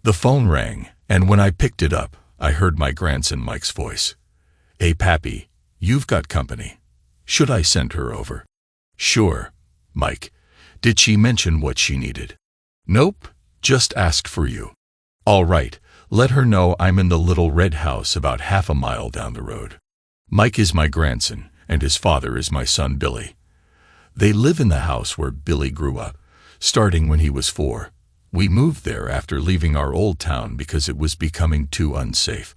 The phone rang, and when I picked it up, I heard my grandson Mike's voice. "Hey, Pappy, you've got company. Should I send her over?" "Sure, Mike. Did she mention what she needed?" "Nope, just asked for you." "All right, let her know I'm in the little red house about half a mile down the road." Mike is my grandson, and his father is my son Billy. They live in the house where Billy grew up, starting when he was 4. We moved there after leaving our old town because it was becoming too unsafe.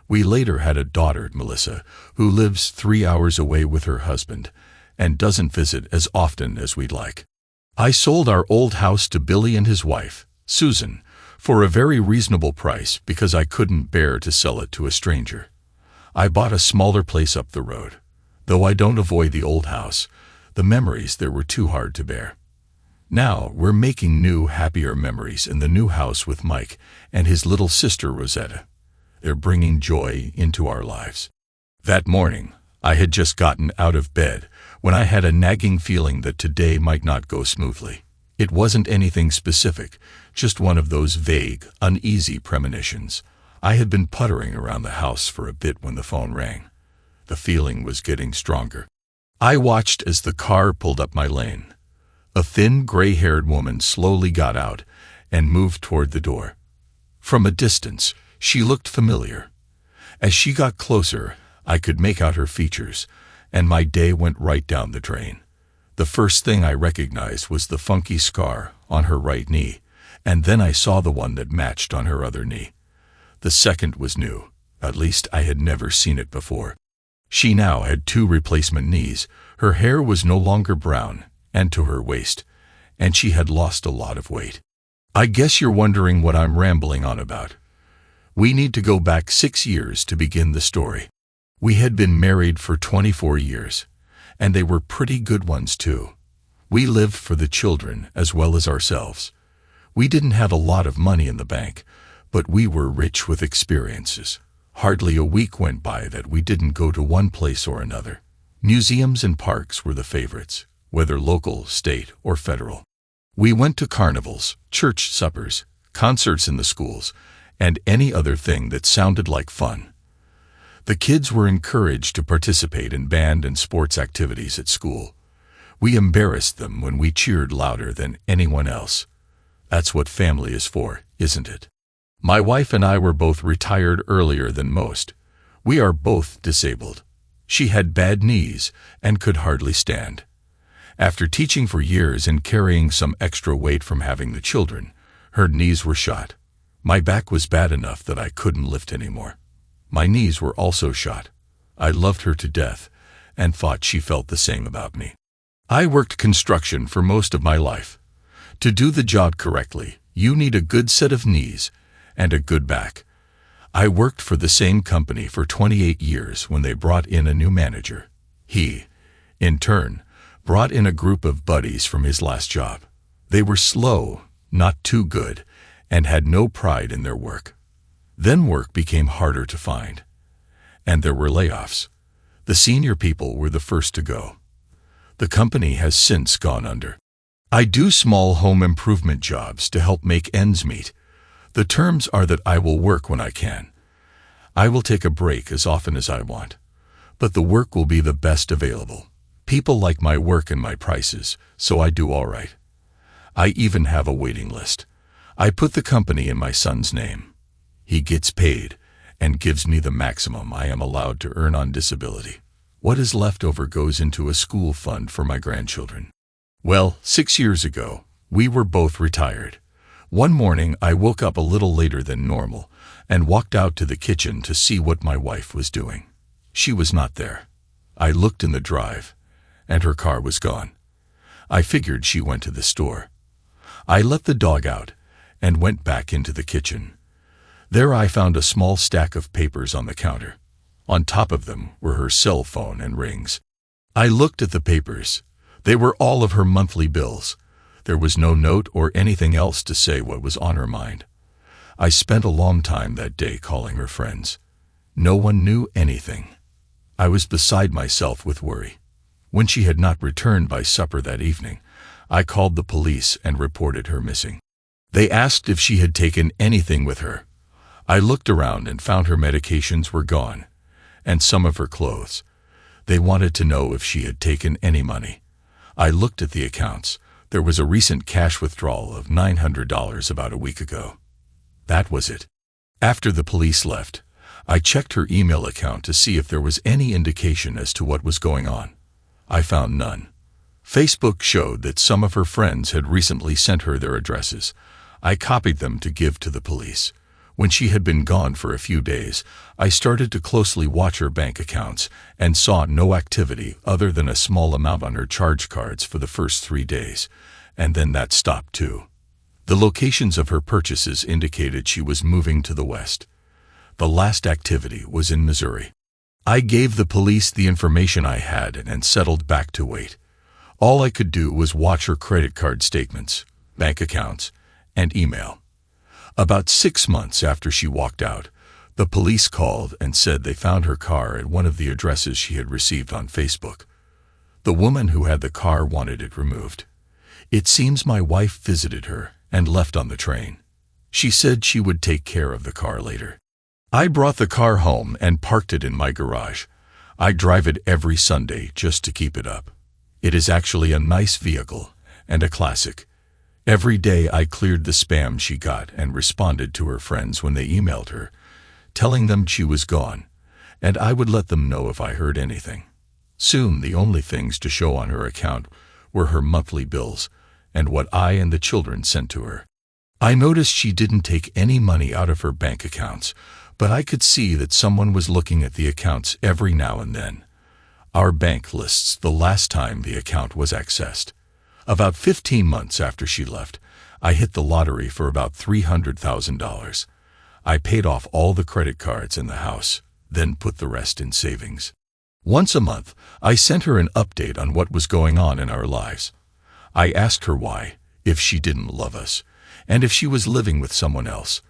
We later had a daughter, Melissa, who lives 3 hours away with her husband and doesn't visit as often as we'd like. I sold our old house to Billy and his wife, Susan, for a very reasonable price because I couldn't bear to sell it to a stranger. I bought a smaller place up the road. Though I don't avoid the old house, the memories there were too hard to bear. Now we're making new, happier memories in the new house with Mike and his little sister Rosetta. They're bringing joy into our lives. That morning, I had just gotten out of bed when I had a nagging feeling that today might not go smoothly. It wasn't anything specific, just one of those vague, uneasy premonitions. I had been puttering around the house for a bit when the phone rang. The feeling was getting stronger. I watched as the car pulled up my lane. A thin, gray-haired woman slowly got out and moved toward the door. From a distance, she looked familiar. As she got closer, I could make out her features, and my day went right down the drain. The first thing I recognized was the funky scar on her right knee, and then I saw the one that matched on her other knee. The second was new. At least I had never seen it before. She now had 2 replacement knees. Her hair was no longer brown and to her waist, and she had lost a lot of weight. I guess you're wondering what I'm rambling on about. We need to go back 6 years to begin the story. We had been married for 24 years, and they were pretty good ones too. We lived for the children as well as ourselves. We didn't have a lot of money in the bank, but we were rich with experiences. Hardly a week went by that we didn't go to one place or another. Museums and parks were the favorites, whether local, state, or federal. We went to carnivals, church suppers, concerts in the schools, and any other thing that sounded like fun. The kids were encouraged to participate in band and sports activities at school. We embarrassed them when we cheered louder than anyone else. That's what family is for, isn't it? My wife and I were both retired earlier than most. We are both disabled. She had bad knees and could hardly stand. After teaching for years and carrying some extra weight from having the children, her knees were shot. My back was bad enough that I couldn't lift anymore. My knees were also shot. I loved her to death and thought she felt the same about me. I worked construction for most of my life. To do the job correctly, you need a good set of knees and a good back. I worked for the same company for 28 years when they brought in a new manager. He, in turn, brought in a group of buddies from his last job. They were slow, not too good, and had no pride in their work. Then work became harder to find, and there were layoffs. The senior people were the first to go. The company has since gone under. I do small home improvement jobs to help make ends meet. The terms are that I will work when I can. I will take a break as often as I want, but the work will be the best available. People like my work and my prices, so I do all right. I even have a waiting list. I put the company in my son's name. He gets paid and gives me the maximum I am allowed to earn on disability. What is left over goes into a school fund for my grandchildren. Well, 6 years ago, we were both retired. One morning I woke up a little later than normal and walked out to the kitchen to see what my wife was doing. She was not there. I looked in the drive, and her car was gone. I figured she went to the store. I let the dog out and went back into the kitchen. There I found a small stack of papers on the counter. On top of them were her cell phone and rings. I looked at the papers. They were all of her monthly bills. There was no note or anything else to say what was on her mind. I spent a long time that day calling her friends. No one knew anything. I was beside myself with worry. When she had not returned by supper that evening, I called the police and reported her missing. They asked if she had taken anything with her. I looked around and found her medications were gone, and some of her clothes. They wanted to know if she had taken any money. I looked at the accounts. There was a recent cash withdrawal of $900 about a week ago. That was it. After the police left, I checked her email account to see if there was any indication as to what was going on. I found none. Facebook showed that some of her friends had recently sent her their addresses. I copied them to give to the police. When she had been gone for a few days, I started to closely watch her bank accounts and saw no activity other than a small amount on her charge cards for the first 3 days, and then that stopped too. The locations of her purchases indicated she was moving to the west. The last activity was in Missouri. I gave the police the information I had and settled back to wait. All I could do was watch her credit card statements, bank accounts, and email. About 6 months after she walked out, the police called and said they found her car at one of the addresses she had received on Facebook. The woman who had the car wanted it removed. It seems my wife visited her and left on the train. She said she would take care of the car later. I brought the car home and parked it in my garage. I drive it every Sunday just to keep it up. It is actually a nice vehicle and a classic. Every day I cleared the spam she got and responded to her friends when they emailed her, telling them she was gone, and I would let them know if I heard anything. Soon the only things to show on her account were her monthly bills and what I and the children sent to her. I noticed she didn't take any money out of her bank accounts, but I could see that someone was looking at the accounts every now and then. Our bank lists the last time the account was accessed. About 15 months after she left, I hit the lottery for about $300,000. I paid off all the credit cards in the house, then put the rest in savings. Once a month, I sent her an update on what was going on in our lives. I asked her why, if she didn't love us, and if she was living with someone else.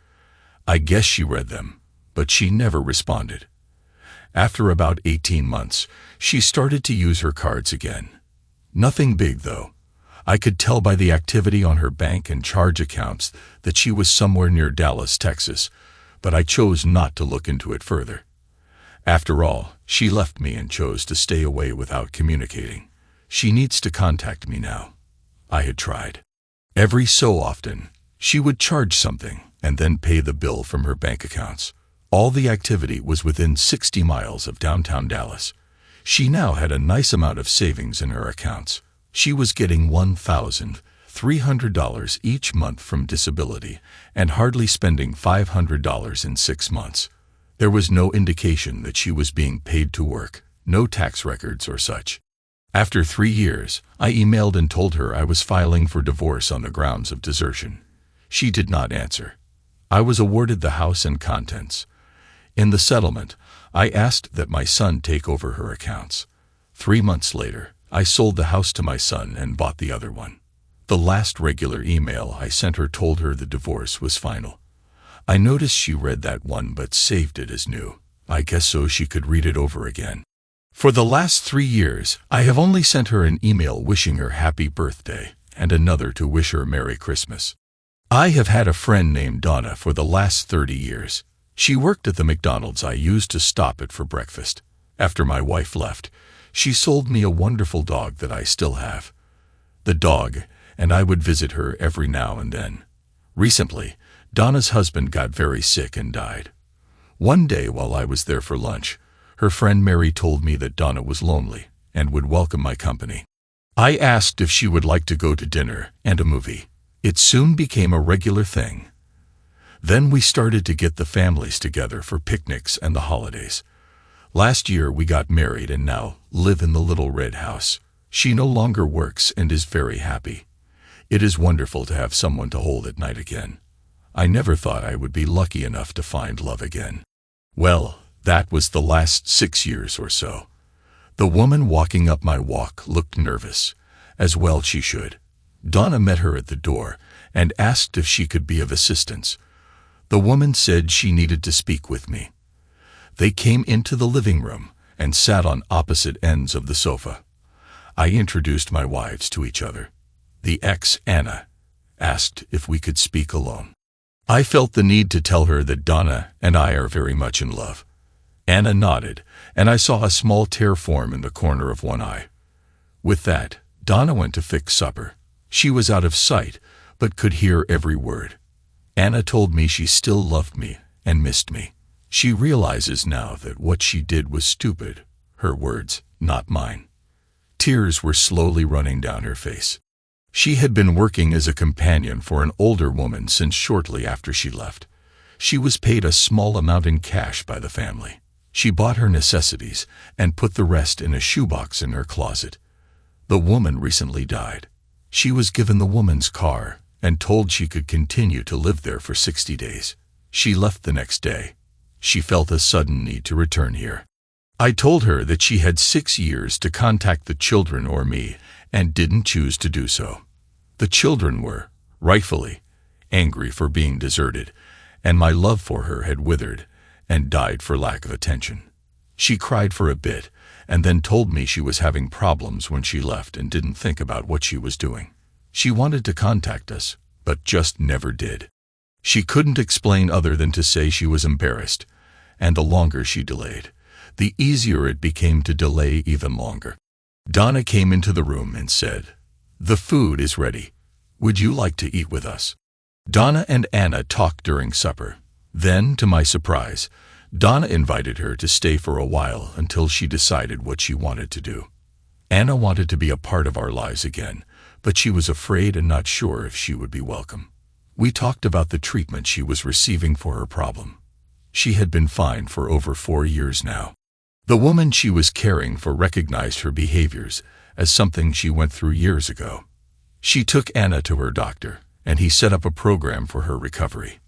I guess she read them, but she never responded. After about 18 months, she started to use her cards again. Nothing big, though. I could tell by the activity on her bank and charge accounts that she was somewhere near Dallas, Texas, but I chose not to look into it further. After all, she left me and chose to stay away without communicating. She needs to contact me now. I had tried. Every so often, she would charge something and then pay the bill from her bank accounts. All the activity was within 60 miles of downtown Dallas. She now had a nice amount of savings in her accounts. She was getting $1,300 each month from disability and hardly spending $500 in 6 months. There was no indication that she was being paid to work, no tax records or such. After 3 years, I emailed and told her I was filing for divorce on the grounds of desertion. She did not answer. I was awarded the house and contents. In the settlement, I asked that my son take over her accounts. 3 months later, I sold the house to my son and bought the other one. The last regular email I sent her told her the divorce was final. I noticed she read that one but saved it as new. I guess so she could read it over again. For the last 3 years, I have only sent her an email wishing her happy birthday and another to wish her Merry Christmas. I have had a friend named Donna for the last 30 years. She worked at the McDonald's I used to stop at for breakfast. After my wife left, she sold me a wonderful dog that I still have. The dog and I would visit her every now and then. Recently, Donna's husband got very sick and died. One day while I was there for lunch, her friend Mary told me that Donna was lonely and would welcome my company. I asked if she would like to go to dinner and a movie. It soon became a regular thing. Then we started to get the families together for picnics and the holidays. Last year we got married and now live in the little red house. She no longer works and is very happy. It is wonderful to have someone to hold at night again. I never thought I would be lucky enough to find love again. Well, that was the last 6 years or so. The woman walking up my walk looked nervous, as well she should. Donna met her at the door and asked if she could be of assistance. The woman said she needed to speak with me. They came into the living room and sat on opposite ends of the sofa. I introduced my wives to each other. The ex, Anna, asked if we could speak alone. I felt the need to tell her that Donna and I are very much in love. Anna nodded, and I saw a small tear form in the corner of one eye. With that, Donna went to fix supper. She was out of sight, but could hear every word. Anna told me she still loved me and missed me. She realizes now that what she did was stupid. Her words, not mine. Tears were slowly running down her face. She had been working as a companion for an older woman since shortly after she left. She was paid a small amount in cash by the family. She bought her necessities and put the rest in a shoebox in her closet. The woman recently died. She was given the woman's car and told she could continue to live there for 60 days. She left the next day. She felt a sudden need to return here. I told her that she had 6 years to contact the children or me and didn't choose to do so. The children were, rightfully, angry for being deserted, and my love for her had withered and died for lack of attention. She cried for a bit and then told me she was having problems when she left and didn't think about what she was doing. She wanted to contact us, but just never did. She couldn't explain other than to say she was embarrassed, and the longer she delayed, the easier it became to delay even longer. Donna came into the room and said, "The food is ready. Would you like to eat with us?" Donna and Anna talked during supper. Then, to my surprise, Donna invited her to stay for a while until she decided what she wanted to do. Anna wanted to be a part of our lives again, but she was afraid and not sure if she would be welcome. We talked about the treatment she was receiving for her problem. She had been fine for over 4 years now. The woman she was caring for recognized her behaviors as something she went through years ago. She took Anna to her doctor, and he set up a program for her recovery.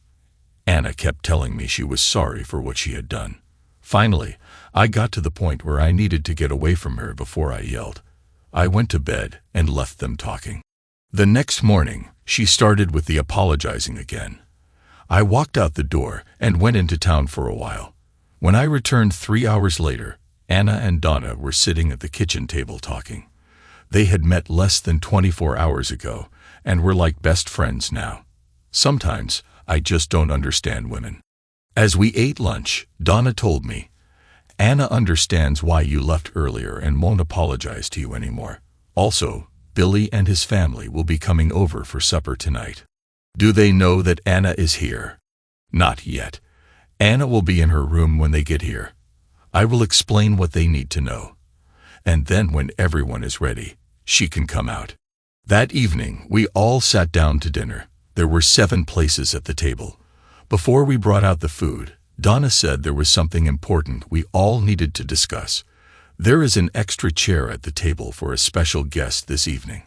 Anna kept telling me she was sorry for what she had done. Finally, I got to the point where I needed to get away from her before I yelled. I went to bed and left them talking. The next morning, she started with the apologizing again. I walked out the door and went into town for a while. When I returned 3 hours later, Anna and Donna were sitting at the kitchen table talking. They had met less than 24 hours ago and were like best friends now. Sometimes, I just don't understand women. As we ate lunch, Donna told me, "Anna understands why you left earlier and won't apologize to you anymore. Also, Billy and his family will be coming over for supper tonight." "Do they know that Anna is here?" "Not yet. Anna will be in her room when they get here. I will explain what they need to know. And then when everyone is ready, she can come out." That evening, we all sat down to dinner. There were 7 places at the table. Before we brought out the food, Donna said there was something important we all needed to discuss. "There is an extra chair at the table for a special guest this evening.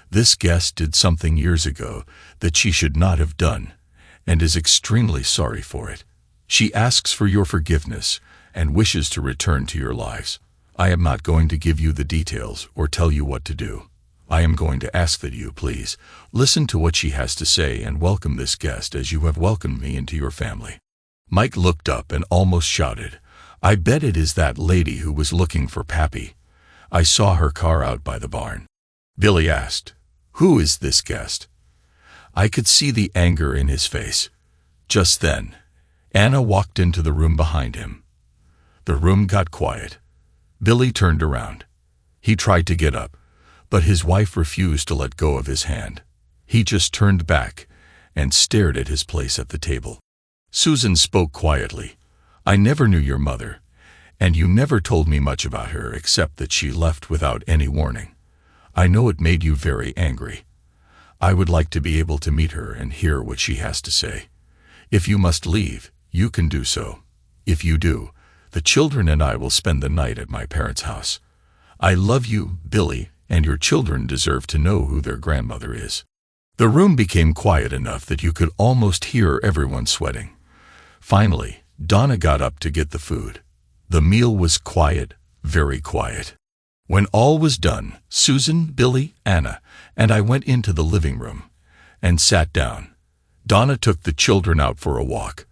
This guest did something years ago that she should not have done, and is extremely sorry for it. She asks for your forgiveness and wishes to return to your lives. I am not going to give you the details or tell you what to do. I am going to ask that you, please, listen to what she has to say and welcome this guest as you have welcomed me into your family." Mike looked up and almost shouted, "I bet it is that lady who was looking for Pappy. I saw her car out by the barn." Billy asked, "Who is this guest?" I could see the anger in his face. Just then, Anna walked into the room behind him. The room got quiet. Billy turned around. He tried to get up, but his wife refused to let go of his hand. He just turned back and stared at his place at the table. Susan spoke quietly. "I never knew your mother, and you never told me much about her except that she left without any warning. I know it made you very angry. I would like to be able to meet her and hear what she has to say. If you must leave, you can do so. If you do, the children and I will spend the night at my parents' house. I love you, Billy, and your children deserve to know who their grandmother is." The room became quiet enough that you could almost hear everyone sweating. Finally, Donna got up to get the food. The meal was quiet, very quiet. When all was done, Susan, Billy, Anna, and I went into the living room and sat down. Donna took the children out for a walk.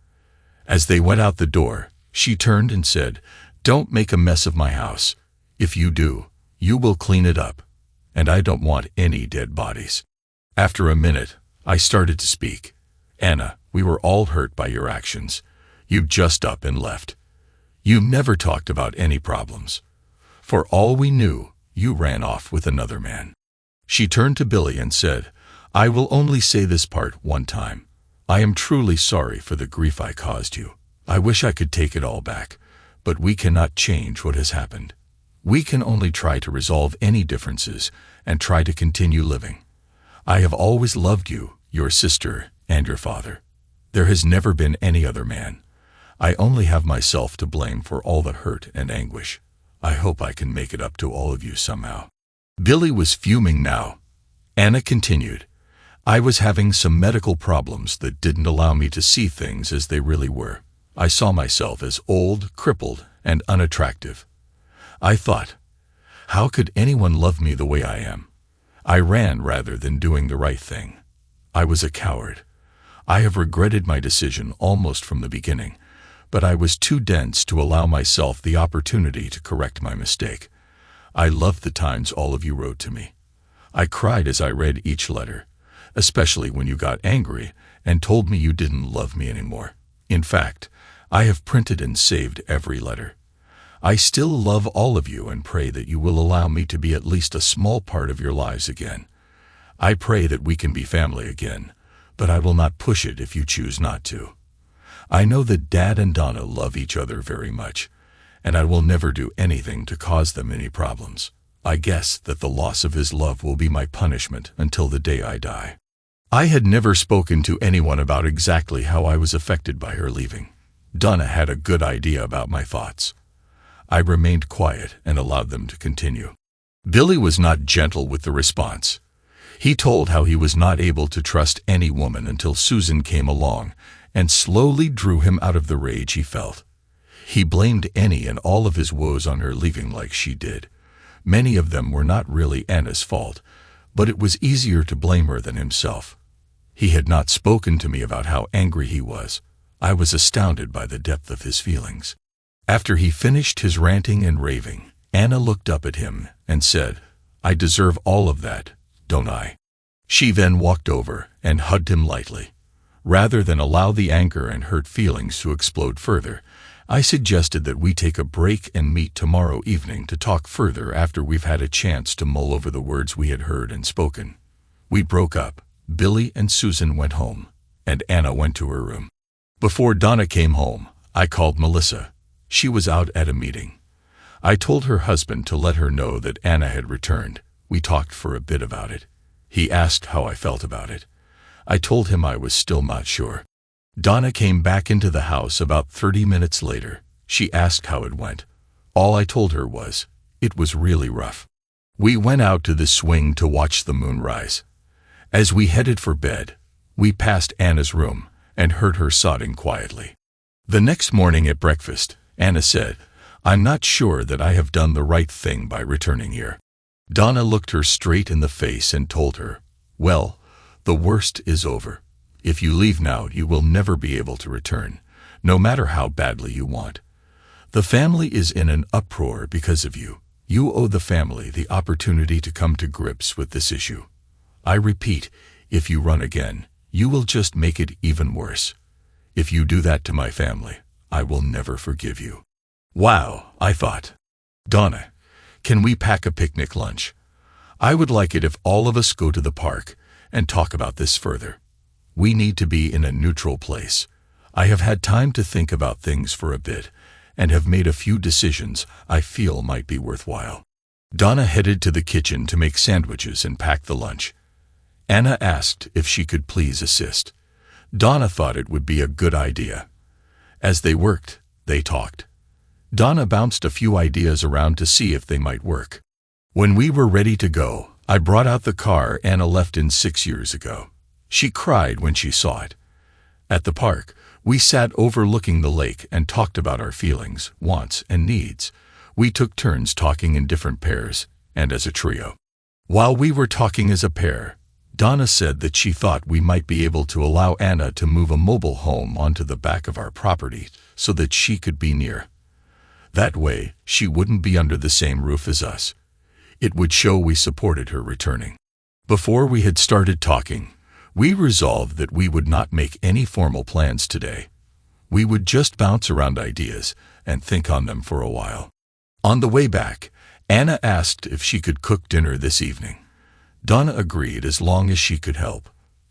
As they went out the door, she turned and said, "Don't make a mess of my house. If you do, you will clean it up, and I don't want any dead bodies." After a minute, I started to speak. Anna, we were all hurt by your actions. You just up and left. You never talked about any problems. For all we knew, you ran off with another man. She turned to Billy and said, I will only say this part one time. I am truly sorry for the grief I caused you. I wish I could take it all back, but we cannot change what has happened. We can only try to resolve any differences and try to continue living. I have always loved you, your sister, and your father. There has never been any other man. I only have myself to blame for all the hurt and anguish. I hope I can make it up to all of you somehow. Billy was fuming now. Anna continued, I was having some medical problems that didn't allow me to see things as they really were. I saw myself as old, crippled, and unattractive. I thought, how could anyone love me the way I am? I ran rather than doing the right thing. I was a coward. I have regretted my decision almost from the beginning, but I was too dense to allow myself the opportunity to correct my mistake. I loved the times all of you wrote to me. I cried as I read each letter, especially when you got angry and told me you didn't love me anymore. In fact, I have printed and saved every letter. I still love all of you and pray that you will allow me to be at least a small part of your lives again. I pray that we can be family again, but I will not push it if you choose not to. I know that Dad and Donna love each other very much, and I will never do anything to cause them any problems. I guess that the loss of his love will be my punishment until the day I die. I had never spoken to anyone about exactly how I was affected by her leaving. Donna had a good idea about my thoughts. I remained quiet and allowed them to continue. Billy was not gentle with the response. He told how he was not able to trust any woman until Susan came along and slowly drew him out of the rage he felt. He blamed any and all of his woes on her leaving like she did. Many of them were not really Anna's fault, but it was easier to blame her than himself. He had not spoken to me about how angry he was. I was astounded by the depth of his feelings. After he finished his ranting and raving, Anna looked up at him and said, I deserve all of that, don't I? She then walked over and hugged him lightly. Rather than allow the anger and hurt feelings to explode further, I suggested that we take a break and meet tomorrow evening to talk further after we've had a chance to mull over the words we had heard and spoken. We broke up. Billy and Susan went home, and Anna went to her room. Before Donna came home, I called Melissa. She was out at a meeting. I told her husband to let her know that Anna had returned. We talked for a bit about it. He asked how I felt about it. I told him I was still not sure. Donna came back into the house about 30 minutes later. She asked how it went. All I told her was, it was really rough. We went out to the swing to watch the moon rise. As we headed for bed, we passed Anna's room and heard her sobbing quietly. The next morning at breakfast, Anna said, I'm not sure that I have done the right thing by returning here. Donna looked her straight in the face and told her, well, the worst is over. If you leave now, you will never be able to return, no matter how badly you want. The family is in an uproar because of you. You owe the family the opportunity to come to grips with this issue. I repeat, if you run again, you will just make it even worse. If you do that to my family, I will never forgive you. Wow, I thought. Donna, can we pack a picnic lunch? I would like it if all of us go to the park and talk about this further. We need to be in a neutral place. I have had time to think about things for a bit and have made a few decisions I feel might be worthwhile. Donna headed to the kitchen to make sandwiches and pack the lunch. Anna asked if she could please assist. Donna thought it would be a good idea. As they worked, they talked. Donna bounced a few ideas around to see if they might work. When we were ready to go, I brought out the car Anna left in 6 years ago. She cried when she saw it. At the park, we sat overlooking the lake and talked about our feelings, wants, and needs. We took turns talking in different pairs and as a trio. While we were talking as a pair, Donna said that she thought we might be able to allow Anna to move a mobile home onto the back of our property so that she could be near. That way, she wouldn't be under the same roof as us. It would show we supported her returning. Before we had started talking, We resolved that we would not make any formal plans today. We would just bounce around ideas and think on them for a while. On the way back, Anna asked if she could cook dinner this evening. Donna agreed as long as she could help.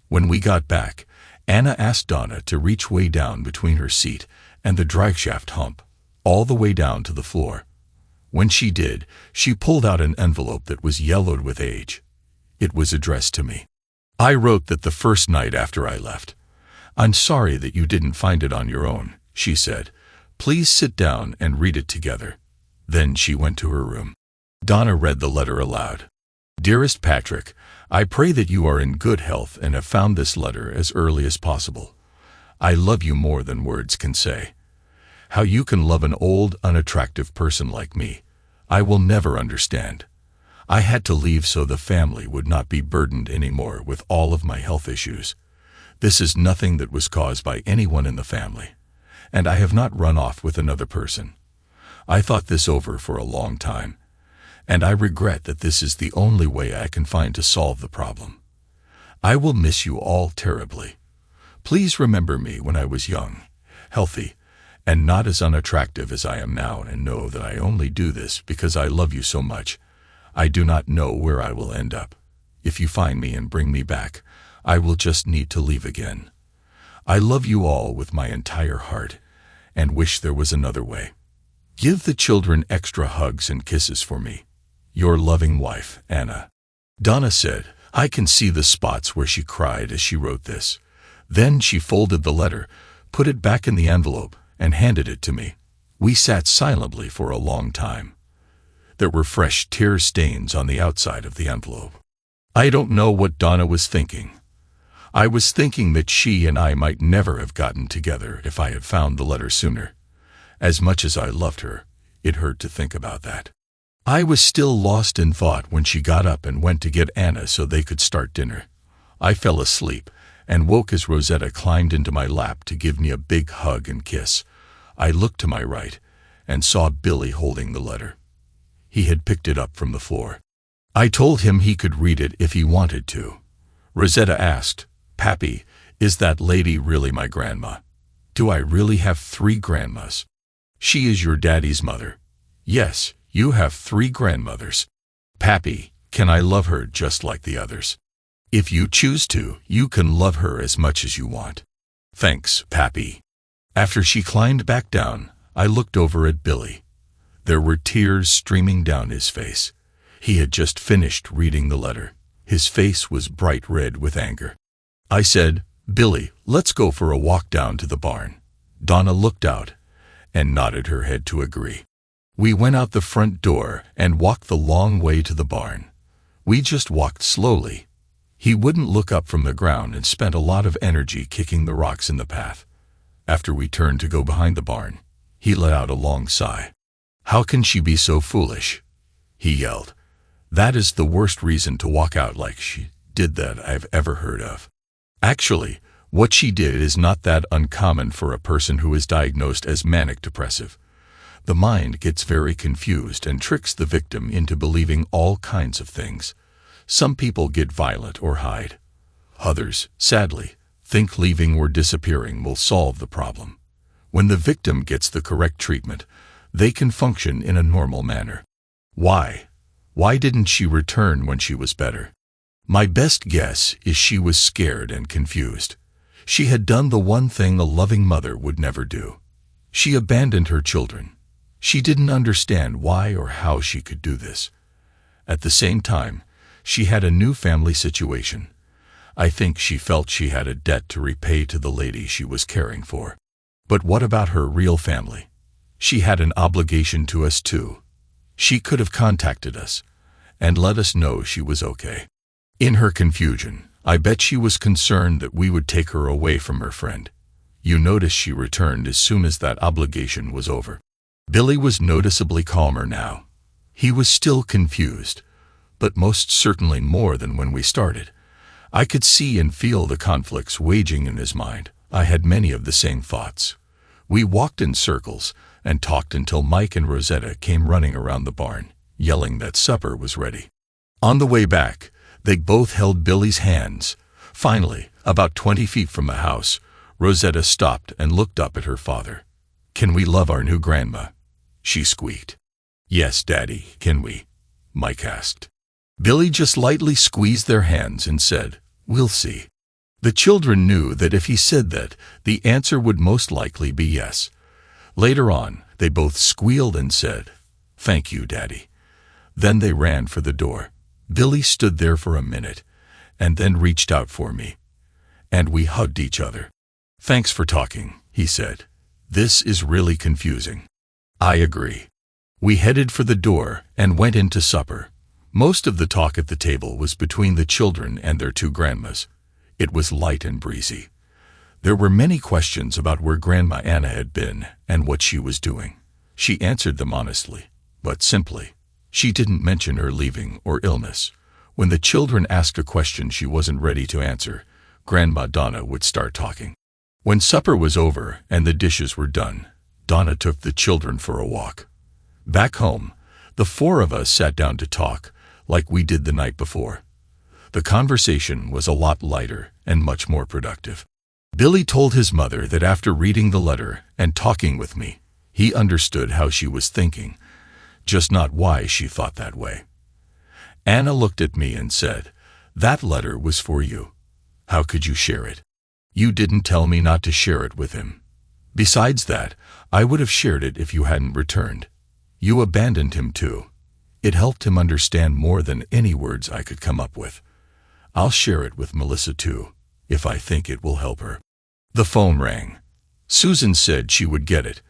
When we got back, Anna asked Donna to reach way down between her seat and the driveshaft hump, all the way down to the floor. When she did, she pulled out an envelope that was yellowed with age. It was addressed to me. I wrote that the first night after I left. "I'm sorry that you didn't find it on your own," she said. "Please sit down and read it together." Then she went to her room. Donna read the letter aloud. "Dearest Patrick, I pray that you are in good health and have found this letter as early as possible. I love you more than words can say. How you can love an old, unattractive person like me, I will never understand. I had to leave so the family would not be burdened anymore with all of my health issues. This is nothing that was caused by anyone in the family, and I have not run off with another person. I thought this over for a long time, and I regret that this is the only way I can find to solve the problem. I will miss you all terribly. Please remember me when I was young, healthy, and not as unattractive as I am now, and know that I only do this because I love you so much. I do not know where I will end up. If you find me and bring me back, I will just need to leave again. I love you all with my entire heart and wish there was another way. Give the children extra hugs and kisses for me. Your loving wife, Anna." Donna said, "I can see the spots where she cried as she wrote this." Then she folded the letter, put it back in the envelope, and handed it to me. We sat silently for a long time. There were fresh tear stains on the outside of the envelope. I don't know what Donna was thinking. I was thinking that she and I might never have gotten together if I had found the letter sooner. As much as I loved her, it hurt to think about that. I was still lost in thought when she got up and went to get Anna so they could start dinner. I fell asleep and woke as Rosetta climbed into my lap to give me a big hug and kiss. I looked to my right and saw Billy holding the letter. He had picked it up from the floor. I told him he could read it if he wanted to. Rosetta asked, "Pappy, is that lady really my grandma? Do I really have 3 grandmas?" "She is your daddy's mother." "Yes, you have 3 grandmothers." "Pappy, can I love her just like the others?" "If you choose to, you can love her as much as you want." "Thanks, Pappy." After she climbed back down, I looked over at Billy. There were tears streaming down his face. He had just finished reading the letter. His face was bright red with anger. I said, "Billy, let's go for a walk down to the barn." Donna looked out and nodded her head to agree. We went out the front door and walked the long way to the barn. We just walked slowly. He wouldn't look up from the ground and spent a lot of energy kicking the rocks in the path. After we turned to go behind the barn, he let out a long sigh. "How can she be so foolish?" he yelled. "That is the worst reason to walk out like she did that I've ever heard of. Actually, what she did is not that uncommon for a person who is diagnosed as manic depressive. The mind gets very confused and tricks the victim into believing all kinds of things. Some people get violent or hide. Others, sadly, think leaving or disappearing will solve the problem. When the victim gets the correct treatment, they can function in a normal manner. Why? Why didn't she return when she was better? My best guess is she was scared and confused. She had done the one thing a loving mother would never do. She abandoned her children. She didn't understand why or how she could do this. At the same time, she had a new family situation. I think she felt she had a debt to repay to the lady she was caring for. But what about her real family? She had an obligation to us too. She could have contacted us and let us know she was okay. In her confusion, I bet she was concerned that we would take her away from her friend. You notice she returned as soon as that obligation was over. Billy was noticeably calmer now. He was still confused, but most certainly more than when we started. I could see and feel the conflicts waging in his mind. I had many of the same thoughts. We walked in circles and talked until Mike and Rosetta came running around the barn, yelling that supper was ready. On the way back, they both held Billy's hands. Finally, About 20 feet from the house, Rosetta stopped and looked up at her father. "Can we love our new grandma?" she squeaked. "Yes, Daddy, can we?" Mike asked. Billy just lightly squeezed their hands and said, "We'll see." The children knew that if he said that, the answer would most likely be yes. Later on, they both squealed and said, "Thank you, Daddy." Then they ran for the door. Billy stood there for a minute, and then reached out for me. And we hugged each other. "Thanks for talking," he said. "This is really confusing." "I agree." We headed for the door and went in to supper. Most of the talk at the table was between the children and their two grandmas. It was light and breezy. There were many questions about where Grandma Anna had been and what she was doing. She answered them honestly, but simply. She didn't mention her leaving or illness. When the children asked a question she wasn't ready to answer, Grandma Donna would start talking. When supper was over and the dishes were done, Donna took the children for a walk. Back home, the four of us sat down to talk, like we did the night before. The conversation was a lot lighter and much more productive. Billy told his mother that after reading the letter and talking with me, he understood how she was thinking, just not why she thought that way. Anna looked at me and said, "That letter was for you. How could you share it? You didn't tell me not to share it with him. Besides that, I would have shared it if you hadn't returned. You abandoned him too. It helped him understand more than any words I could come up with. I'll share it with Melissa too, if I think it will help her." The phone rang. Susan said she would get it.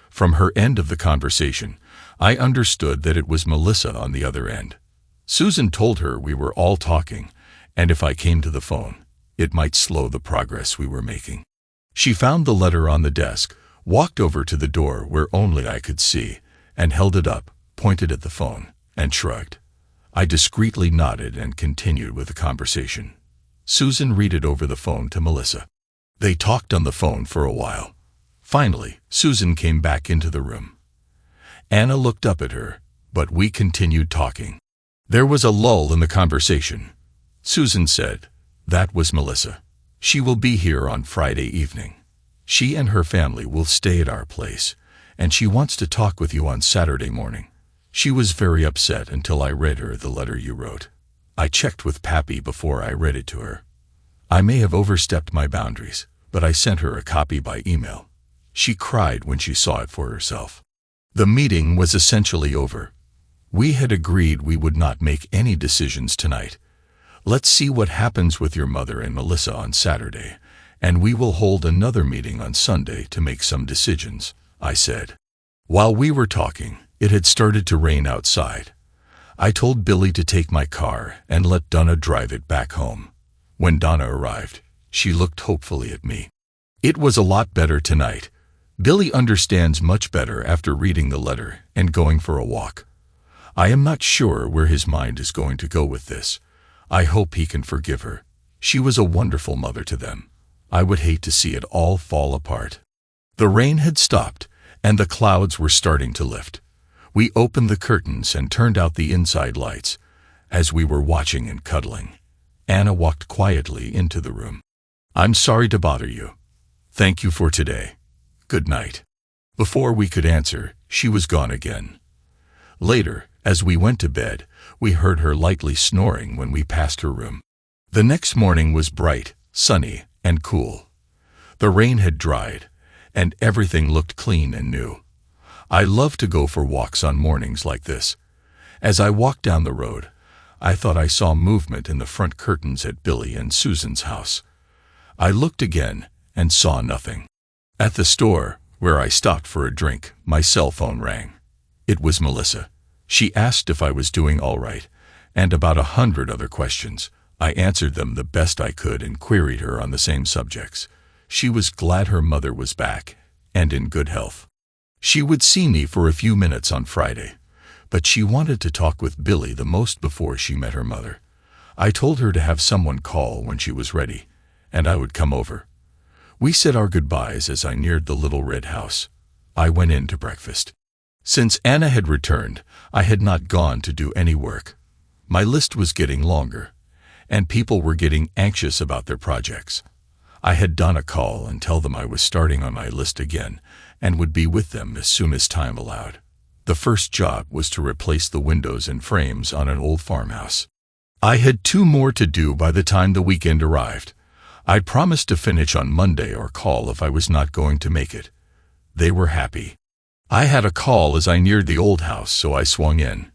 From her end of the conversation, I understood that it was Melissa on the other end. Susan told her we were all talking, and if I came to the phone, it might slow the progress we were making. She found the letter on the desk, walked over to the door where only I could see, and held it up, pointed at the phone, and shrugged. I discreetly nodded and continued with the conversation. Susan read it over the phone to Melissa. They talked on the phone for a while. Finally, Susan came back into the room. Anna looked up at her, but we continued talking. There was a lull in the conversation. Susan said, "That was Melissa. She will be here on Friday evening. She and her family will stay at our place, and she wants to talk with you on Saturday morning. She was very upset until I read her the letter you wrote. I checked with Pappy before I read it to her. I may have overstepped my boundaries, but I sent her a copy by email. She cried when she saw it for herself." The meeting was essentially over. We had agreed we would not make any decisions tonight. "Let's see what happens with your mother and Melissa on Saturday, and we will hold another meeting on Sunday to make some decisions," I said. While we were talking, it had started to rain outside. I told Billy to take my car and let Donna drive it back home. When Donna arrived, she looked hopefully at me. It was a lot better tonight. Billy understands much better after reading the letter and going for a walk. I am not sure where his mind is going to go with this. I hope he can forgive her. She was a wonderful mother to them. I would hate to see it all fall apart. The rain had stopped, and the clouds were starting to lift. We opened the curtains and turned out the inside lights. As we were watching and cuddling, Anna walked quietly into the room. "I'm sorry to bother you. Thank you for today. Good night." Before we could answer, she was gone again. Later, as we went to bed, we heard her lightly snoring when we passed her room. The next morning was bright, sunny, and cool. The rain had dried, and everything looked clean and new. I love to go for walks on mornings like this. As I walked down the road, I thought I saw movement in the front curtains at Billy and Susan's house. I looked again and saw nothing. At the store, where I stopped for a drink, my cell phone rang. It was Melissa. She asked if I was doing all right, and about 100 other questions. I answered them the best I could and queried her on the same subjects. She was glad her mother was back, and in good health. She would see me for a few minutes on Friday, but she wanted to talk with Billy the most before she met her mother. I told her to have someone call when she was ready, and I would come over. We said our goodbyes as I neared the little red house. I went in to breakfast. Since Anna had returned, I had not gone to do any work. My list was getting longer, and people were getting anxious about their projects. I had Donna call and tell them I was starting on my list again and would be with them as soon as time allowed. The first job was to replace the windows and frames on an old farmhouse. I had 2 more to do by the time the weekend arrived. I promised to finish on Monday or call if I was not going to make it. They were happy. I had a call as I neared the old house, so I swung in.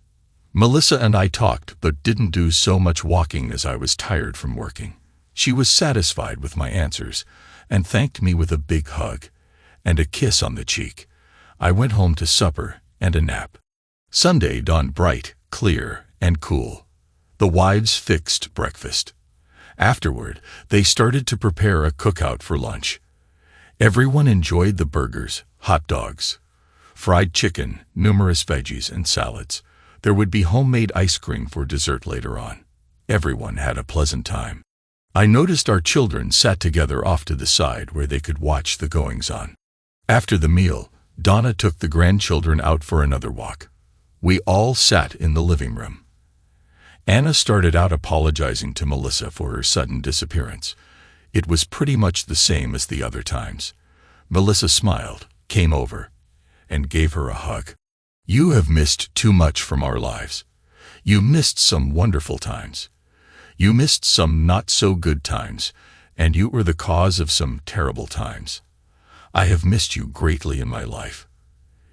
Melissa and I talked, but didn't do so much walking as I was tired from working. She was satisfied with my answers and thanked me with a big hug and a kiss on the cheek. I went home to supper and a nap. Sunday dawned bright, clear, and cool. The wives fixed breakfast. Afterward, they started to prepare a cookout for lunch. Everyone enjoyed the burgers, hot dogs, fried chicken, numerous veggies, and salads. There would be homemade ice cream for dessert later on. Everyone had a pleasant time. I noticed our children sat together off to the side where they could watch the goings-on. After the meal, Donna took the grandchildren out for another walk. We all sat in the living room. Anna started out apologizing to Melissa for her sudden disappearance. It was pretty much the same as the other times. Melissa smiled, came over, and gave her a hug. "You have missed too much from our lives. You missed some wonderful times. You missed some not-so-good times, and you were the cause of some terrible times. I have missed you greatly in my life.